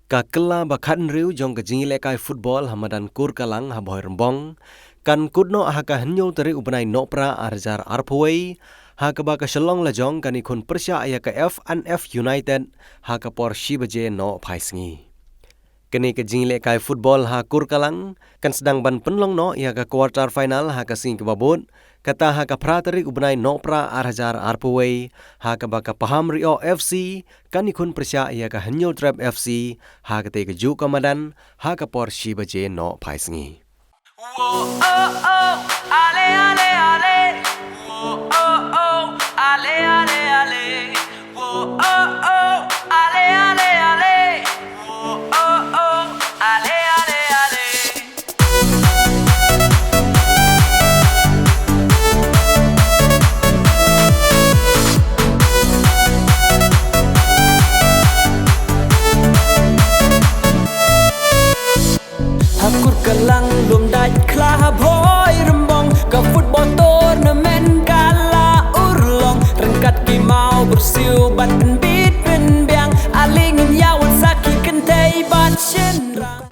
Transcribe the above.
Kakela bakhan riu jong ka jingle kai football hamadan kur kalang haboy rembong kan kudno haka henyo teri ubenai nopra arjar arpoi haka baka shalong la jong kan ikun persya ayaka FNF United haka por shibaje no phaisngi kini ka jingle kai football ha kur kalang kan sedang ban penlong no ia ka quarter final haka sing ke babut kata haka prateri ubenai nopra arjar arpoi haka baka paham rio FC kan ikun persya ayaka henyo trap FC haka te keju kamadan haka por shibaje no phaisngi. Whoa, oh, oh, ale, ale, ale. Whoa, oh, oh, ale, ale, ale. Whoa, oh, oh, ale, ale, ale. Whoa, oh, oh, ale, ale, ale. Hakur kelang lum dai klah boy rembong ke football tournament kala urlong rengkat ki mau bersiu bat bit ben biang alingin yawan saki kentai bat shenrang